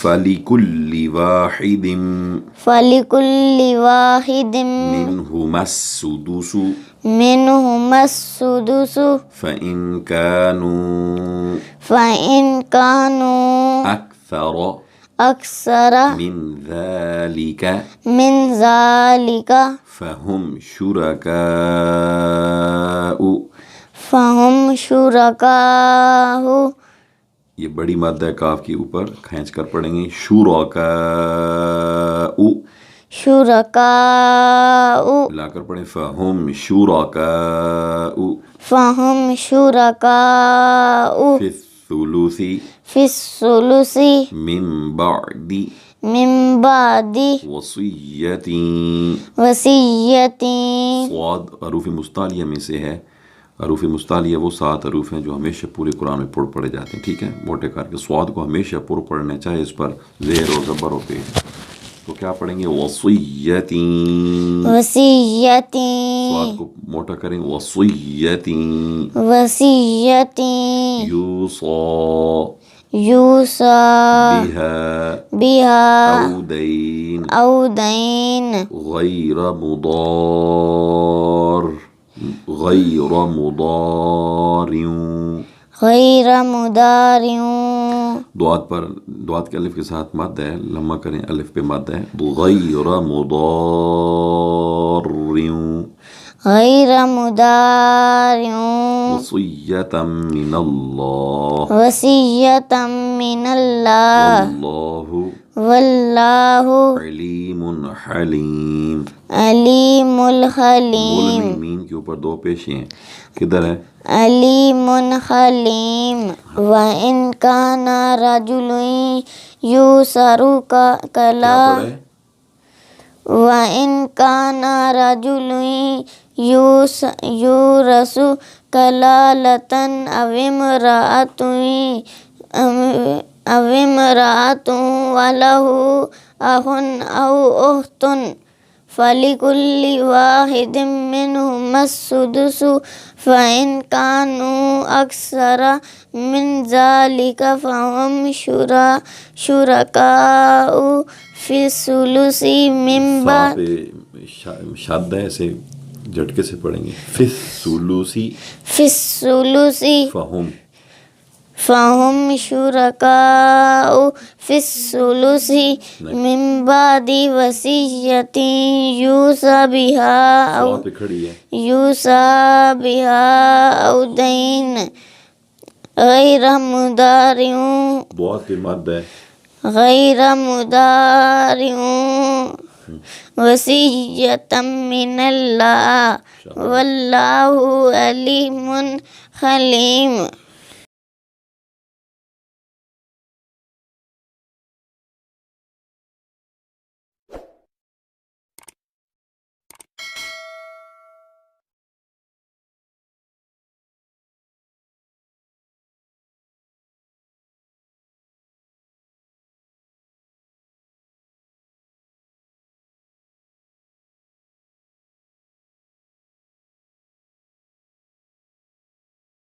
فَلِكُلِّ وَاحِدٍ مِّنْهُمَا السُّدُسُ فَإِنْ كَانُوا أَكْثَرَ مِنْ ذَلِكَ فَهُمْ شُرَكَاءُ. یہ بڑی مادہ کاف کے اوپر کھینچ کر پڑھیں گے. شُرَكَاءُ لا کر پڑھیں. فَهُمْ شُرَكَاءُ فِي الثُّلُثِ مِنْ بَعْدِ وَصِيَّةٍ. صاد حروف مستعلیہ میں سے ہے. حروف مستعلیہ وہ 7 حروف ہیں جو ہمیشہ پورے قرآن میں پڑھے جاتے ہیں. ٹھیک ہے، موٹے کر کے سواد کو ہمیشہ پڑھنا چاہے اس پر زیر و زبر ہو پیش. تو کیا پڑھیں گے؟ وصیۃ. سواد کو موٹا کریں. وصیۃ. یوصى بها أو دين غير مضار. دعات کے الف کے ساتھ مد ہے. لمبا کریں. الف پہ مد ہے. غیر مضار وصیۃ من اللہ واللہ علیم حلیم. مین کے اوپر 2 پیشیں ہیں. کدھر ہے؟ علیم حلیم. وَإِنْ كَانَ رَجُلٌ يُورَثُ كَلَالَةً أَوْ امْرَأَةٌ وَلَهُ أَخٌ أَوْ أُخْتٌ فَلِكُلِّ وَاحِدٍ مِّنْهُمَا السُّدُسُ فَإِنْ كَانُوا أَكْثَرَ مِنْ ذَلِكَ فَهُمْ شُرَكَاءُ فِي الثُّلُثِ مِنْ بَعْدِ. شاد ہے، اسے جھٹکے سے پڑھیں گے. فِي الثُّلُثِ فَهُمْ شُرَكَاءُ فِي الثُّلُثِ مِنْ بَعْدِ وَصِيَّةٍ يُوصَى بِهَا أَوْ دَيْنٍ غَيْرَ مُضَارٍ. بہت ہی مد ہے. غَيْرَ مُضَارٍ وَصِيَّةً مِّنَ اللَّهِ وَاللَّهُ عَلِيمٌ حَلِيمٌ.